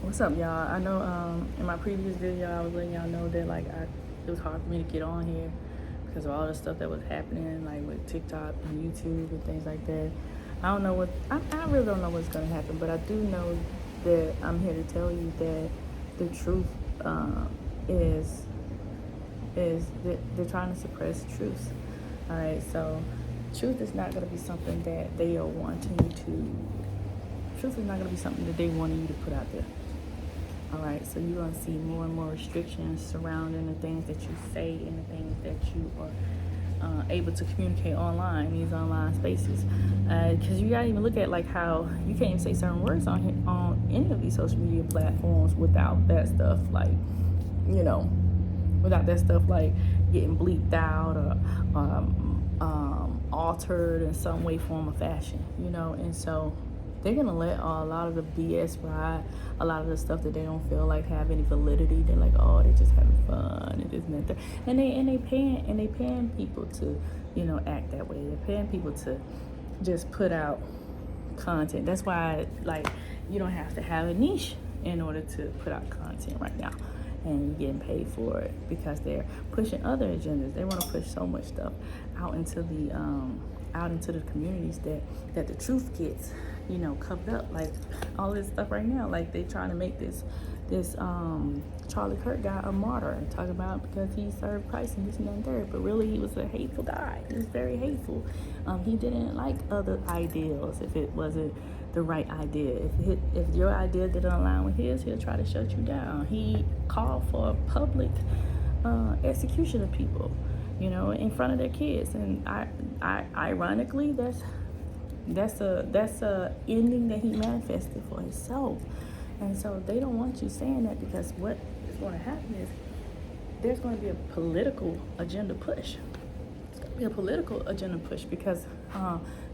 What's up, y'all? I know in my previous video I was letting y'all know that it was hard for me to get on here because of all the stuff that was happening, like with TikTok and YouTube and things like that. I don't know what I really don't know what's gonna happen, but I do know that I'm here to tell you that the truth is that they're trying to suppress truth. All right, so truth is not gonna be something that they are wanting to. Truth is not gonna be something that they wanted you to put out there. All right, so you're going to see more and more restrictions surrounding the things that you say and the things that you are able to communicate online, these online spaces. Because you got to even look at like how you can't even say certain words on any of these social media platforms without that stuff without that stuff like getting bleeped out or altered in some way, form, or fashion, and so they're gonna let a lot of the BS ride, a lot of the stuff that they don't feel like have any validity. They're like, oh, they're just having fun and this and that, and they paying people to, act that way. They're paying people to just put out content. That's why, like, you don't have to have a niche in order to put out content right now, and you're getting paid for it because they're pushing other agendas. They want to push so much stuff out into the communities that the truth gets, covered up. Like all this stuff right now, like they trying to make this Charlie Kirk guy a martyr and talk about because he served Christ and this and that and third, but really he was a hateful guy. He was very hateful. He didn't like other ideals if it wasn't the right idea. If your idea didn't align with his, he'll try to shut you down. He called for a public execution of people, in front of their kids, and I ironically, that's a ending that he manifested for himself. And so they don't want you saying that, because what is going to happen is there's going to be a political agenda push. It's going to be a political agenda push because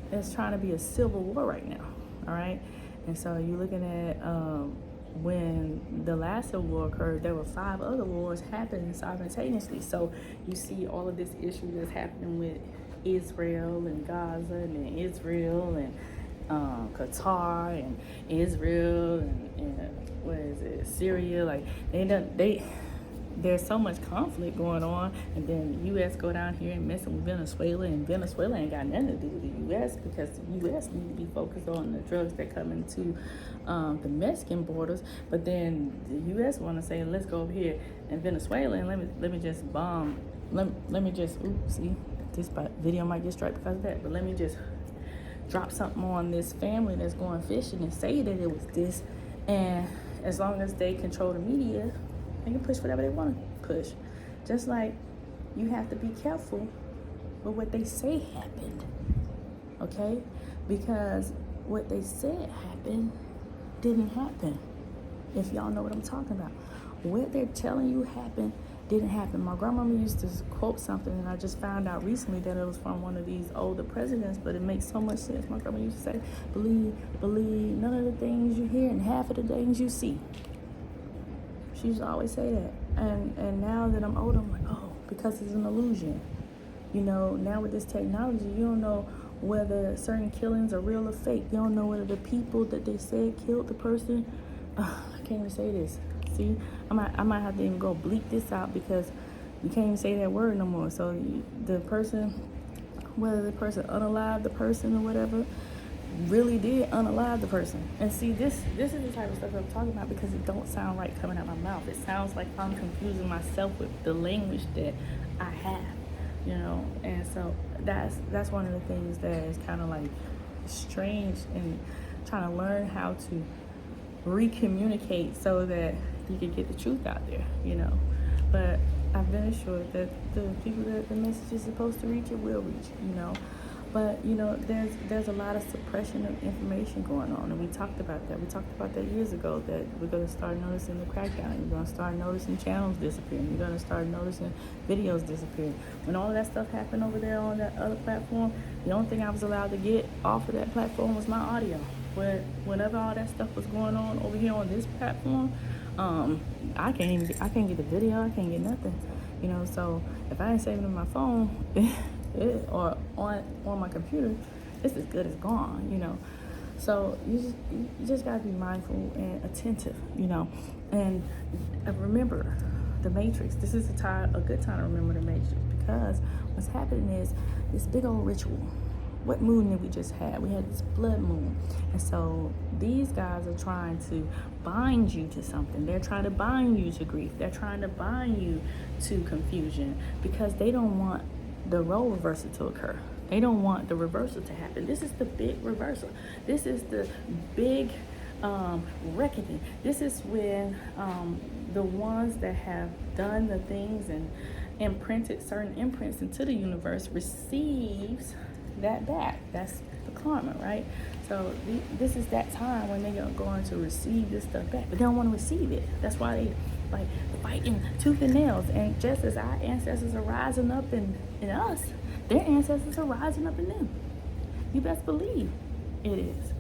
there's trying to be a civil war right now. All right, and so you're looking at when the last civil war occurred, there were 5 other wars happening simultaneously. So you see all of this issue that's happening with Israel and Gaza, and then Israel and Qatar and Israel and what is it, Syria. Like there's so much conflict going on, and then the U.S. go down here and messing with Venezuela, and Venezuela ain't got nothing to do with the U.S. because the U.S. need to be focused on the drugs that come into the Mexican borders. But then the U.S. want to say, let's go over here in Venezuela and let me just bomb. Let me just see, this video might get straight because of that, but let me just drop something on this family that's going fishing and say that it was this, and as long as they control the media, they can push whatever they want to push. Just like you have to be careful with what they say happened, okay? Because what they said happened didn't happen, if y'all know what I'm talking about. What they're telling you happened didn't happen. My grandmama used to quote something, and I just found out recently that it was from one of these older presidents, but it makes so much sense. My grandma used to say, believe none of the things you hear and half of the things you see. She used to always say that. And now that I'm older, I'm like, oh, because it's an illusion. Now with this technology, you don't know whether certain killings are real or fake. You don't know whether the people that they said killed the person. I can't even say this. See, I might have to even go bleep this out because you can't even say that word no more. So the person, whether the person unalived the person or whatever, really did unalive the person. And see, this is the type of stuff I'm talking about because it don't sound right coming out of my mouth. It sounds like I'm confusing myself with the language that I have, and so that's one of the things that is kind of like strange, and trying to learn how to recommunicate so that you can get the truth out there, but I've been assured that the people that the message is supposed to reach, it will reach, But there's a lot of suppression of information going on, and we talked about that. We talked about that years ago, that we're going to start noticing the crackdown. You're going to start noticing channels disappearing. You're going to start noticing videos disappearing. When all of that stuff happened over there on that other platform, the only thing I was allowed to get off of that platform was my audio. But whenever all that stuff was going on over here on this platform, I can't get the video. I can't get nothing. So if I ain't saving it on my phone. Or on my computer, it's as good as gone, So you just gotta be mindful and attentive, you know. And remember the matrix. This is a good time to remember the matrix, because what's happening is this big old ritual. What moon did we just have? We had this blood moon. And so these guys are trying to bind you to something. They're trying to bind you to grief. They're trying to bind you to confusion, because they don't want the role reversal to occur. They don't want the reversal to happen. This is the big reversal. This is the big reckoning. This is when the ones that have done the things and imprinted certain imprints into the universe receives that back. That's the karma, right? So this is that time when they're going to receive this stuff back, but they don't want to receive it. That's why they like fighting tooth and nails. And just as our ancestors are rising up in us, their ancestors are rising up in them. You best believe it is,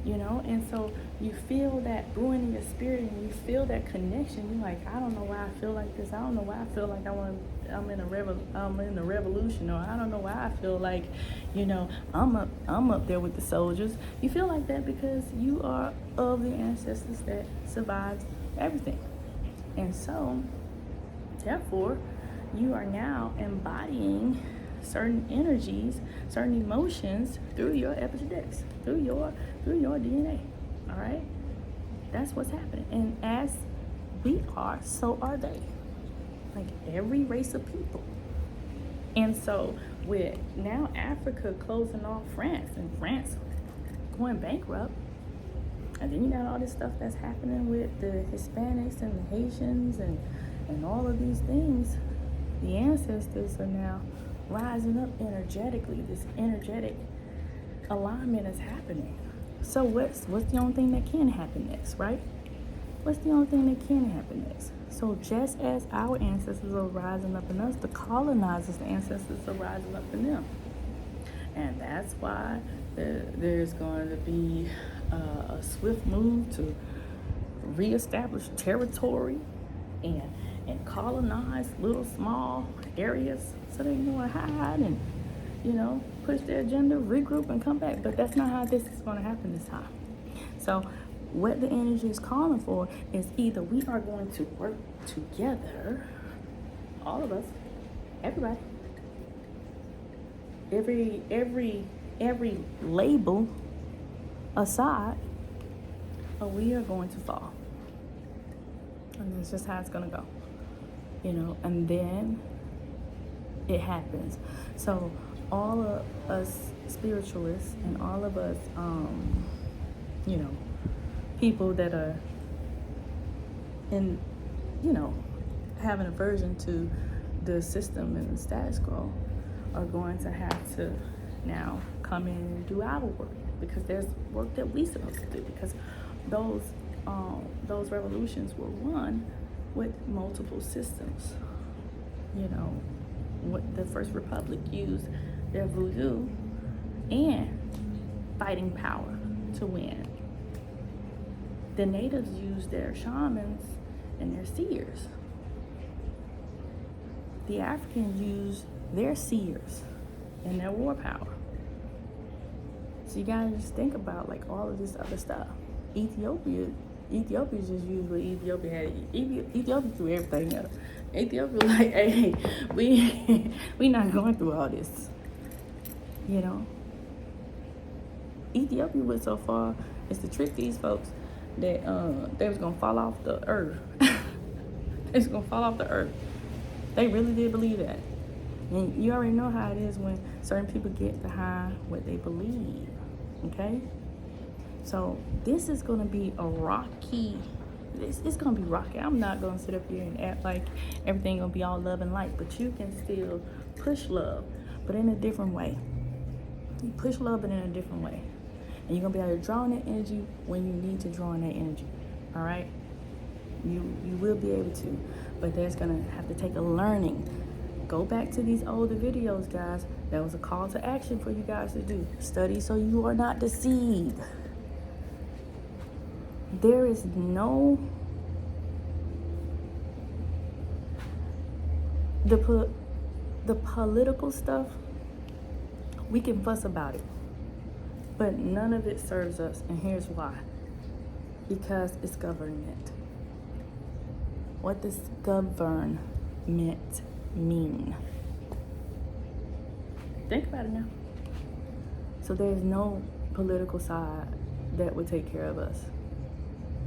you know. And so you feel that brewing in your spirit, and you feel that connection. You're like, I don't know why I feel like this. I don't know why I feel like I'm in a revolution, or I don't know why I feel like, you know, I'm up there with the soldiers. You feel like that because you are of the ancestors that survived everything. And so therefore you are now embodying certain energies, certain emotions through your epigenetics, through your DNA. All right, that's what's happening. And as we are, so are they. Like every race of people. And so with now Africa closing off France, and France going bankrupt, and then you got all this stuff that's happening with the Hispanics and the Haitians and all of these things, the ancestors are now rising up energetically. This energetic alignment is happening. So what's the only thing that can happen next, right? What's the only thing that can happen next? So just as our ancestors are rising up in us, the colonizers, the ancestors are rising up in them. And that's why there's going to be a swift move to reestablish territory and colonize little small areas so they can go and hide and, you know, push their agenda, regroup, and come back. But that's not how this is going to happen this time. So what the energy is calling for is either we are going to work together, all of us, everybody, every label aside, or we are going to fall. And that's just how it's going to go, you know. And then it happens. So all of us spiritualists and all of us, you know, people that are in, you know, have an aversion to the system and the status quo are going to have to now come in and do our work, because there's work that we're supposed to do, because those revolutions were won with multiple systems. You know, what the First Republic used their voodoo and fighting power to win. The natives used their shamans and their seers. The Africans used their seers and their war power. So you gotta just think about like all of this other stuff. Ethiopia just used what Ethiopia had. Ethiopia threw everything up. Ethiopia was like, hey, we not going through all this. You know? Ethiopia went so far as to trick these folks that they was gonna fall off the earth. They was gonna fall off the earth. They really did believe that. And you already know how it is when certain people get behind what they believe. Okay? So this is gonna be a rocky. It's gonna be rocky. I'm not gonna sit up here and act like everything gonna be all love and light, but you can still push love, but in a different way. You push love, but in a different way. And you're gonna be able to draw on that energy when you need to draw on that energy. All right? You will be able to, but there's gonna have to take a learning. Go back to these older videos, guys. That was a call to action for you guys to do. Study so you are not deceived. There is no the political stuff. We can fuss about it. But none of it serves us, and here's why. Because it's government. What does government mean? Think about it now. So there's no political side that would take care of us.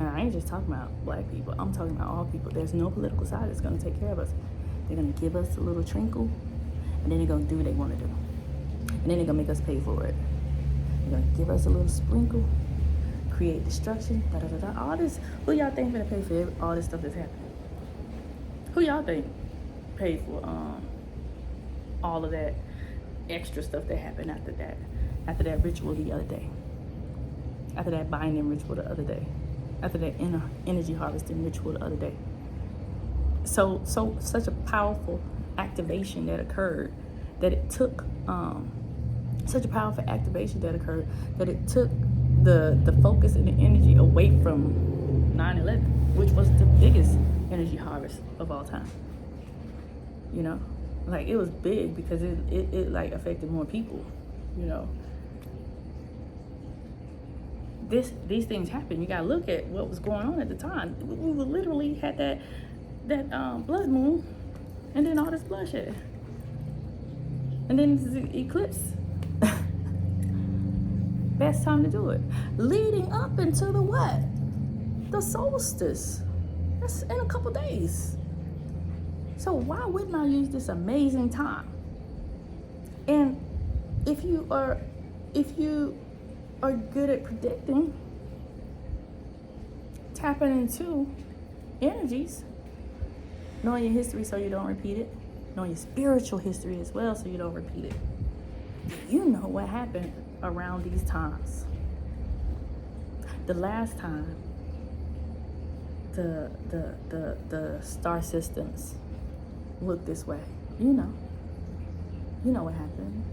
And I ain't just talking about black people. I'm talking about all people. There's no political side that's going to take care of us. They're going to give us a little trinkle, and then they're going to do what they want to do. And then they're going to make us pay for it. They're going to give us a little sprinkle, create destruction, da-da-da-da. All this, who y'all think going to pay for all this stuff that's happening? Who y'all think paid for all of that extra stuff that happened after that ritual the other day? After that binding ritual the other day? After that energy harvesting ritual the other day? So such a powerful activation that occurred that it took such a powerful activation that occurred that it took the focus and the energy away from 9/11, which was the biggest energy harvest of all time. You know, like it was big because it like affected more people. You know, these things happen. You gotta look at what was going on at the time. We literally had that blood moon, and then all this bloodshed, and then the eclipse. Best time to do it, leading up into the what? The solstice. That's in a couple days. So why wouldn't I use this amazing time? And if you are good at predicting, tapping into energies, knowing your history so you don't repeat it, knowing your spiritual history as well so you don't repeat it, you know what happened around these times. The last time the star systems look this way, you know what happened.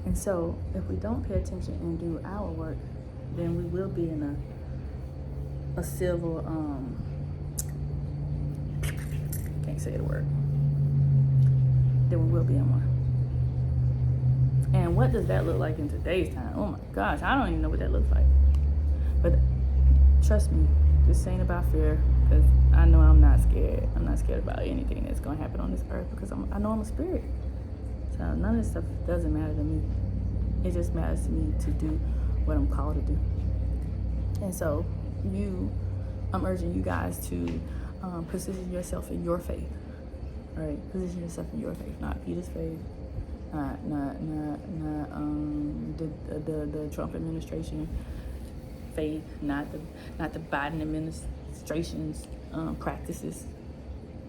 And so if we don't pay attention and do our work, then we will be in a civil can't say the word, then we will be in one. And what does that look like in today's time? Oh my gosh, I don't even know what that looks like. But trust me, this ain't about fear, because I know I'm not scared. I'm not scared about anything that's going to happen on this earth, because I know I'm a spirit. So none of this stuff doesn't matter to me. It just matters to me to do what I'm called to do. And so I'm urging you guys to position yourself in your faith. All right, position yourself in your faith, not Peter's faith, not the Trump administration faith, not the Biden administration's practices.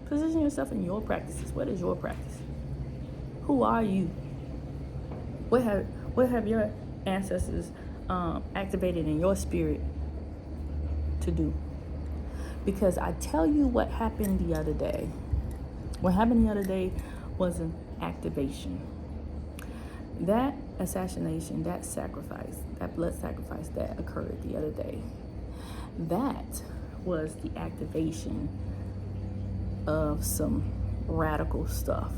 Position yourself in your practices. What is your practice? Who are you? What have your ancestors activated in your spirit to do? Because I tell you what happened the other day. What happened the other day was an activation. That assassination, that sacrifice, that blood sacrifice that occurred the other day, that was the activation of some radical stuff.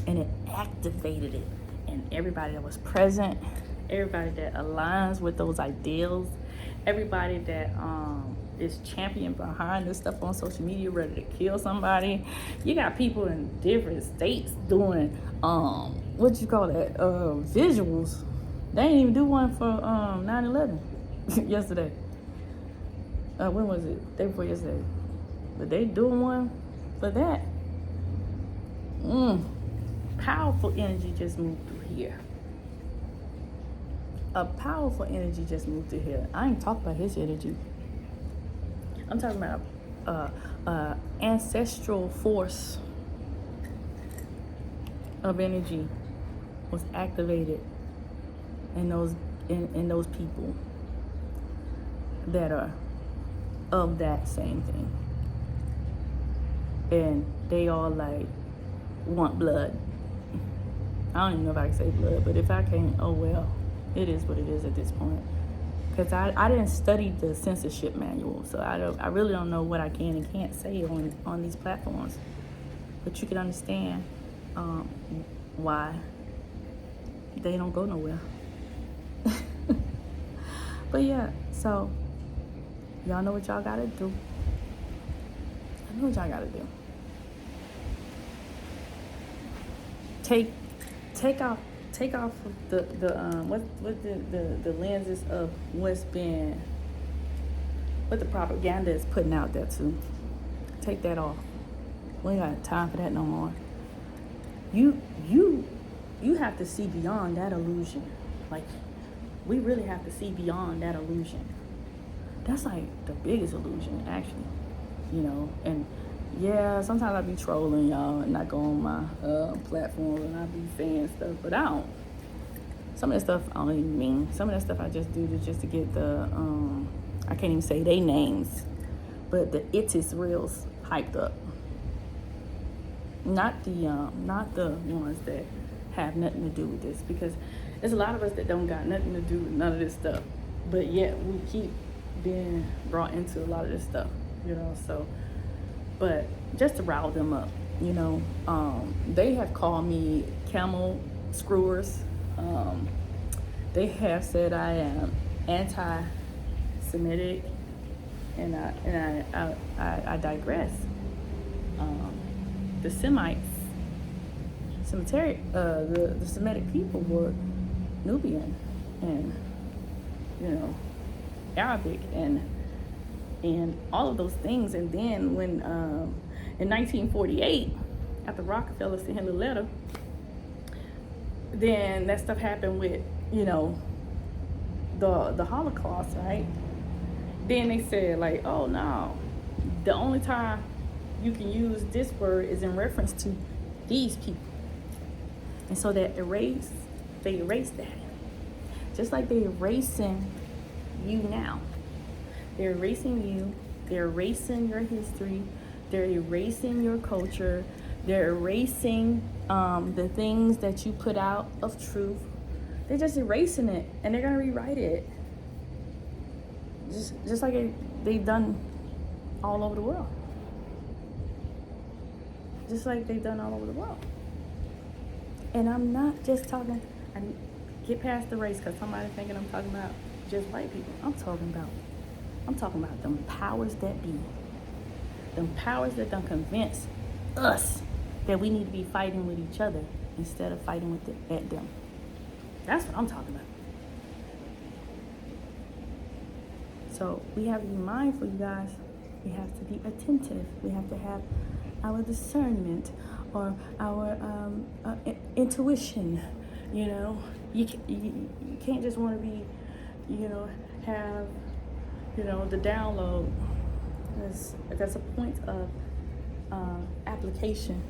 And it activated it. And everybody that was present, everybody that aligns with those ideals, everybody that is championing behind this stuff on social media, ready to kill somebody. You got people in different states doing what you call that, visuals. They didn't even do one for 9/11 yesterday. When was it? Day before yesterday. But they doing one for that. Powerful energy just moved through here. A powerful energy just moved through here. I ain't talking about his energy. I'm talking about ancestral force of energy was activated in those people that are of that same thing, and they all like want blood. I don't even know if I can say blood, but if I can't, oh well, it is what it is at this point. Because I didn't study the censorship manual, so I really don't know what I can and can't say on these platforms. But you can understand why they don't go nowhere. But yeah, so y'all know what y'all gotta do. I know what y'all gotta do. Take off the the lenses of what the propaganda is putting out there too. Take that off. We ain't got time for that no more. You have to see beyond that illusion. Like, we really have to see beyond that illusion. That's like the biggest illusion, actually. You know, and yeah, sometimes I be trolling y'all and not go on my platform and I be saying stuff, but I don't. Some of that stuff I don't even mean. Some of that stuff I just do to get the I can't even say they names, but the it is reals hyped up. Not the ones that have nothing to do with this, because there's a lot of us that don't got nothing to do with none of this stuff, but yet we keep being brought into a lot of this stuff, you know. So, but just to rile them up, you know, they have called me camel screwers. They have said I am anti-Semitic, and I digress. The Semites, the Semitic people were Nubian and, you know, Arabic and all of those things. And then when in 1948, after Rockefeller sent him the letter, then that stuff happened with, you know, the Holocaust, right? Then they said, like, oh no, the only time you can use this word is in reference to these people. And so they erased that. Just like they're erasing you now. They're erasing you, they're erasing your history, they're erasing your culture, they're erasing the things that you put out of truth. They're just erasing it, and they're gonna rewrite it. Just like they've done all over the world. Just like they've done all over the world. And I'm not just talking, I get past the race, because somebody thinking I'm talking about just white people. I'm talking about them powers that be. Them powers that done convince us that we need to be fighting with each other instead of fighting at them. That's what I'm talking about. So we have to be mindful, you guys. We have to be attentive. We have to have our discernment or our intuition. You know, you can't just want to be, you know, have, you know, the download. There's a point of application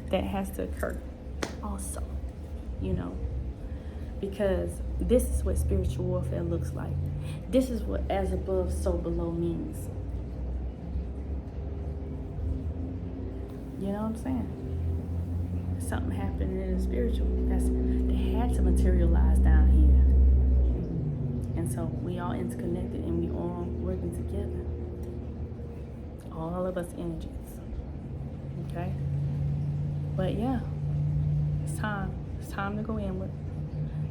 that has to occur also, you know, because this is what spiritual warfare looks like. This is what as above, so below means. You know what I'm saying? Something happened in the spiritual. They had to materialize down here. And so we all interconnected and we all working together. All of us energies. Okay? But yeah, it's time. It's time to go inward.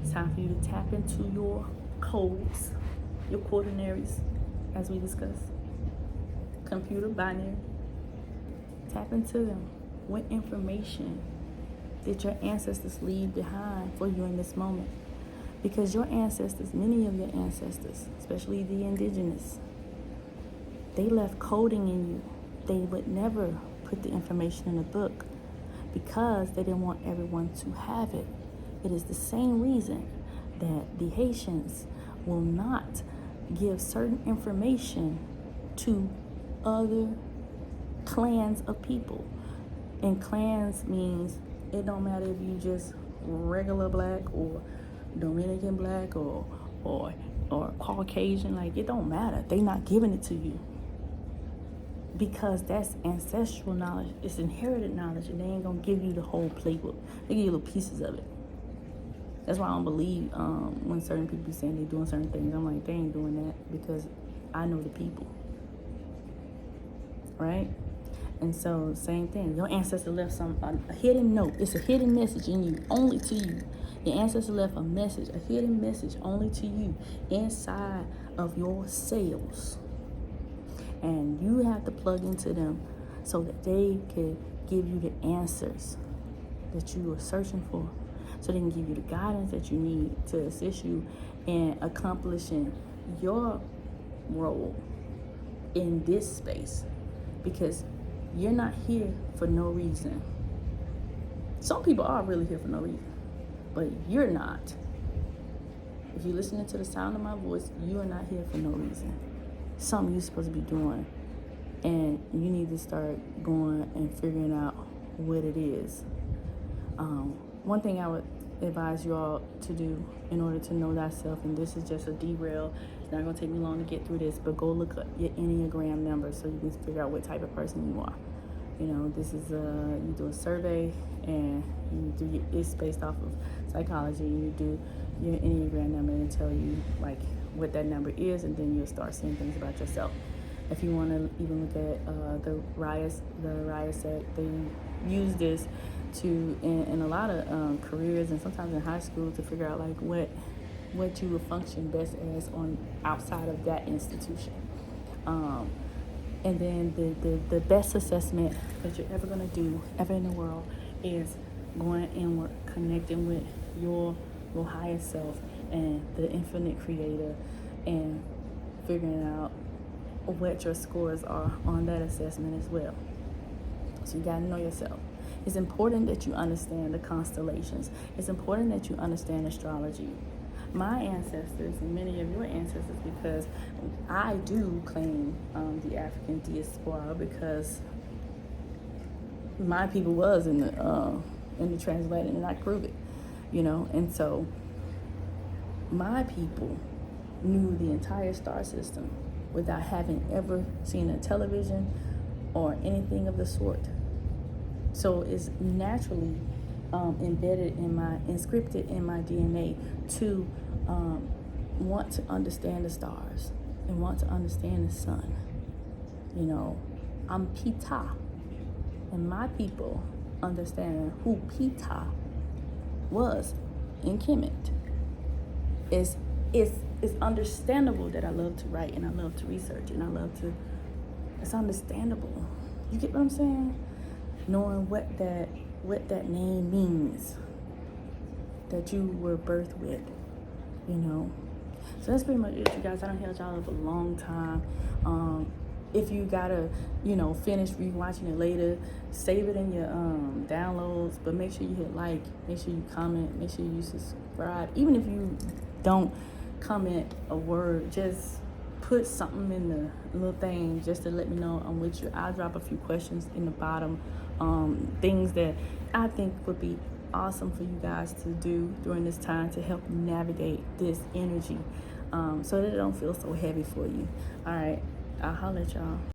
It's time for you to tap into your codes, your quaternaries, as we discussed. Computer binary. Tap into them. What information did your ancestors leave behind for you in this moment? Because your ancestors, many of your ancestors, especially the indigenous, they left coding in you. They would never put the information in a book because they didn't want everyone to have it. It is the same reason that the Haitians will not give certain information to other clans of people. And clans means it don't matter if you just regular black or Dominican black or Caucasian, like it don't matter. They not giving it to you. Because that's ancestral knowledge, it's inherited knowledge, and they ain't gonna give you the whole playbook. They give you little pieces of it. That's why I don't believe when certain people be saying they doing certain things. I'm like, they ain't doing that because I know the people, right? And so, same thing. Your ancestor left a hidden note. It's a hidden message in you, only to you. Your ancestor left a message, a hidden message, only to you, inside of your cells. And you have to plug into them so that they can give you the answers that you are searching for. So they can give you the guidance that you need to assist you in accomplishing your role in this space. Because you're not here for no reason. Some people are really here for no reason, but you're not. If you're listening to the sound of my voice, you are not here for no reason. Something you're supposed to be doing, and you need to start going and figuring out what it is. One thing I would advise you all to do in order to know thyself, and this is just a derail, it's not going to take me long to get through this, but go look up your Enneagram number so you can figure out what type of person you are. You know, this is you do a survey, and it's based off of psychology. You do your Enneagram number and tell you like what that number is, and then you'll start seeing things about yourself. If you want to even look at the Raya set, they use this to in a lot of careers and sometimes in high school to figure out like what you would function best as on outside of that institution. And then the best assessment that you're ever going to do ever in the world is going inward, connecting with your highest self and the infinite creator, and figuring out what your scores are on that assessment as well. So you got to know yourself. It's important that you understand the constellations. It's important that you understand astrology. My ancestors and many of your ancestors, because I do claim the African diaspora, because my people was in the transatlantic, and I prove it, you know. And so my people knew the entire star system without having ever seen a television or anything of the sort. So it's naturally inscripted in my DNA to want to understand the stars and want to understand the sun. You know, I'm Pita, and my people understand who Pita was in Kemet. It's understandable that I love to write and I love to research and it's understandable. You get what I'm saying? Knowing what that name means, that you were birthed with, you know. So that's pretty much it, you guys. I done held y'all up a long time. If you gotta, finish rewatching it later, save it in your downloads, but make sure you hit like, make sure you comment, make sure you subscribe. Even if you don't comment a word, just put something in the little thing just to let me know I'm with you. I'll drop a few questions in the bottom, things that I think would be awesome for you guys to do during this time to help navigate this energy, so that it don't feel so heavy for you. All right, I'll holler at y'all.